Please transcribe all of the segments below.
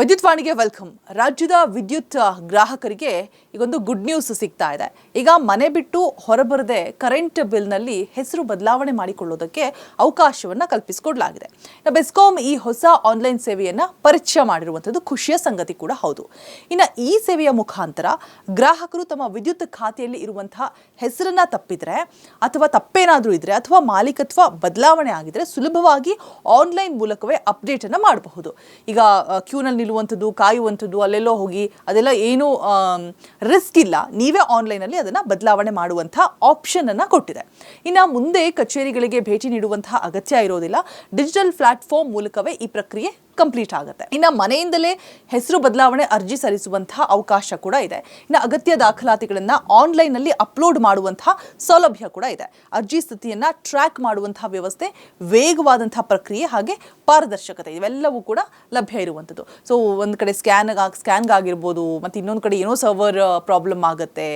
ವಿದ್ಯುತ್ ವಾಣಿಗೆ ವೆಲ್ಕಮ್. ರಾಜ್ಯದ ವಿದ್ಯುತ್ ಗ್ರಾಹಕರಿಗೆ ಈಗೊಂದು ಗುಡ್ ನ್ಯೂಸ್ ಸಿಗ್ತಾ ಇದೆ. ಈಗ ಮನೆ ಬಿಟ್ಟು ಹೊರಬರದೆ ಕರೆಂಟ್ ಬಿಲ್ನಲ್ಲಿ ಹೆಸರು ಬದಲಾವಣೆ ಮಾಡಿಕೊಳ್ಳೋದಕ್ಕೆ ಅವಕಾಶವನ್ನು ಕಲ್ಪಿಸಿಕೊಡಲಾಗಿದೆ. ಬೆಸ್ಕಾಂ ಈ ಹೊಸ ಆನ್ಲೈನ್ ಸೇವೆಯನ್ನು ಪರಿಚಯ ಮಾಡಿರುವಂಥದ್ದು ಖುಷಿಯ ಸಂಗತಿ ಕೂಡ ಹೌದು. ಇನ್ನು ಈ ಸೇವೆಯ ಮುಖಾಂತರ ಗ್ರಾಹಕರು ತಮ್ಮ ವಿದ್ಯುತ್ ಖಾತೆಯಲ್ಲಿ ಇರುವಂತಹ ಹೆಸರನ್ನ ತಪ್ಪಿದ್ರೆ ಅಥವಾ ತಪ್ಪೇನಾದರೂ ಇದ್ರೆ ಅಥವಾ ಮಾಲೀಕತ್ವ ಬದಲಾವಣೆ ಆಗಿದ್ರೆ ಸುಲಭವಾಗಿ ಆನ್ಲೈನ್ ಮೂಲಕವೇ ಅಪ್ಡೇಟ್ ಅನ್ನು ಮಾಡಬಹುದು. ಈಗ ಕ್ಯೂನಲ್ಲಿ ನಿಲ್ಲುವಂಥದ್ದು, ಕಾಯುವಂಥದ್ದು, ಅಲ್ಲೆಲ್ಲೋ ಹೋಗಿ ಅದೆಲ್ಲ ಏನು ರಿಸ್ಕ್ ಇಲ್ಲ. ನೀವೇ ಆನ್ಲೈನಲ್ಲಿ ಅದನ್ನು ಬದಲಾವಣೆ ಮಾಡುವಂತಹ ಆಪ್ಷನ್ ಅನ್ನು ಕೊಟ್ಟಿದೆ. ಇನ್ನು ಮುಂದೆ ಕಚೇರಿಗಳಿಗೆ ಭೇಟಿ ನೀಡುವಂತಹ ಅಗತ್ಯ ಇರೋದಿಲ್ಲ. ಡಿಜಿಟಲ್ ಪ್ಲಾಟ್ಫಾರ್ಮ್ ಮೂಲಕವೇ ಈ ಪ್ರಕ್ರಿಯೆ ಕಂಪ್ಲೀಟ್ ಆಗುತ್ತೆ. ಇನ್ನು ಮನೆಯಿಂದಲೇ ಹೆಸರು ಬದಲಾವಣೆ ಅರ್ಜಿ ಸಲ್ಲಿಸುವಂತಹ ಅವಕಾಶ ಕೂಡ ಇದೆ. ಇನ್ನು ಅಗತ್ಯ ದಾಖಲಾತಿಗಳನ್ನು ಆನ್ಲೈನ್ನಲ್ಲಿ ಅಪ್ಲೋಡ್ ಮಾಡುವಂತಹ ಸೌಲಭ್ಯ ಕೂಡ ಇದೆ. ಅರ್ಜಿ ಸ್ಥಿತಿಯನ್ನು ಟ್ರ್ಯಾಕ್ ಮಾಡುವಂತಹ ವ್ಯವಸ್ಥೆ, ವೇಗವಾದಂತಹ ಪ್ರಕ್ರಿಯೆ ಹಾಗೆ ಪಾರದರ್ಶಕತೆ ಇವೆಲ್ಲವೂ ಕೂಡ ಲಭ್ಯ ಇರುವಂಥದ್ದು. ಸೊ ಒಂದು ಕಡೆ ಸ್ಕ್ಯಾನ್ಗಾಗಿರ್ಬೋದು, ಮತ್ತು ಇನ್ನೊಂದು ಕಡೆ ಏನೋ ಸರ್ವರ್ ಪ್ರಾಬ್ಲಮ್ ಆಗುತ್ತೆ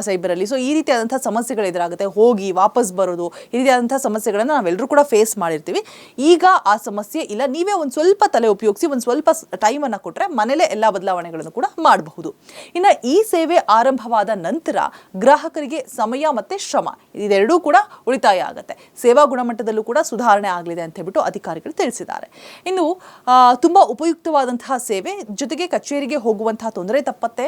ಸೈಬರಲ್ಲಿ. ಸೊ ಈ ರೀತಿಯಾದಂಥ ಸಮಸ್ಯೆಗಳು ಎದುರಾಗುತ್ತೆ. ಹೋಗಿ ವಾಪಸ್ ಬರೋದು, ಈ ರೀತಿಯಾದಂಥ ಸಮಸ್ಯೆಗಳನ್ನು ನಾವೆಲ್ಲರೂ ಕೂಡ ಫೇಸ್ ಮಾಡಿರ್ತೀವಿ. ಈಗ ಆ ಸಮಸ್ಯೆ ಇಲ್ಲ. ನೀವೇ ಒಂದು ಸ್ವಲ್ಪ ತಲೆ ಉಪಯೋಗಿಸಿ ಒಂದು ಸ್ವಲ್ಪ ಟೈಮನ್ನು ಕೊಟ್ಟರೆ ಮನೇಲೆ ಎಲ್ಲ ಬದಲಾವಣೆಗಳನ್ನು ಕೂಡ ಮಾಡಬಹುದು. ಇನ್ನು ಈ ಸೇವೆ ಆರಂಭವಾದ ನಂತರ ಗ್ರಾಹಕರಿಗೆ ಸಮಯ ಮತ್ತು ಶ್ರಮ ಇದೆರಡೂ ಕೂಡ ಉಳಿತಾಯ ಆಗುತ್ತೆ. ಸೇವಾ ಗುಣಮಟ್ಟದಲ್ಲೂ ಕೂಡ ಸುಧಾರಣೆ ಆಗಲಿದೆ ಅಂತ ಹೇಳ್ಬಿಟ್ಟು ಅಧಿಕಾರಿಗಳು ತಿಳಿಸಿದ್ದಾರೆ. ಇನ್ನು ತುಂಬ ಉಪಯುಕ್ತವಾದಂತಹ ಸೇವೆ, ಜೊತೆಗೆ ಕಚೇರಿಗೆ ಹೋಗುವಂತಹ ತೊಂದರೆ ತಪ್ಪತ್ತೆ.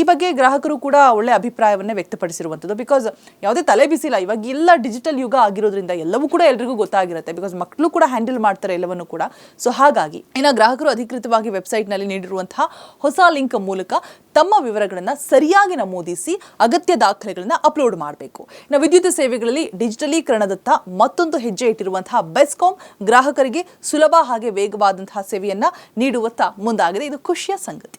ಈ ಬಗ್ಗೆ ಗ್ರಾಹಕರು ಕೂಡ ಒಳ್ಳೆ ಅಭಿಪ್ರಾಯವನ್ನೇ ವ್ಯಕ್ತಪಡಿಸಿರುವಂಥದ್ದು. ಬಿಕಾಸ್ ಯಾವುದೇ ತಲೆ ಬಿಸಿಲ್ಲ. ಇವಾಗ ಎಲ್ಲ ಡಿಜಿಟಲ್ ಯುಗ ಆಗಿರೋದ್ರಿಂದ ಎಲ್ಲವೂ ಕೂಡ ಎಲ್ರಿಗೂ ಗೊತ್ತಾಗಿರುತ್ತೆ. ಬಿಕಾಸ್ ಮಕ್ಕಳು ಕೂಡ ಹ್ಯಾಂಡಲ್ ಮಾಡ್ತಾರೆ ಎಲ್ಲವನ್ನು ಕೂಡ. ಸೊ ಹಾಗಾಗಿ ಇನ್ನು ಗ್ರಾಹಕರು ಅಧಿಕೃತವಾಗಿ ವೆಬ್ಸೈಟ್ನಲ್ಲಿ ನೀಡಿರುವಂತಹ ಹೊಸ ಲಿಂಕ್ ಮೂಲಕ ತಮ್ಮ ವಿವರಗಳನ್ನು ಸರಿಯಾಗಿ ನಮೂದಿಸಿ ಅಗತ್ಯ ದಾಖಲೆಗಳನ್ನು ಅಪ್ಲೋಡ್ ಮಾಡಬೇಕು. ಇನ್ನು ವಿದ್ಯುತ್ ಸೇವೆಗಳಲ್ಲಿ ಡಿಜಿಟಲೀಕರಣದತ್ತ ಮತ್ತೊಂದು ಹೆಜ್ಜೆ ಇಟ್ಟಿರುವಂತಹ ಬೆಸ್ಕಾಂ ಗ್ರಾಹಕರಿಗೆ ಸುಲಭ ಹಾಗೆ ವೇಗವಾದಂತಹ ಸೇವೆಯನ್ನ ನೀಡುವತ್ತ ಮುಂದಾಗಿದೆ. ಇದು ಖುಷಿಯ ಸಂಗತಿ.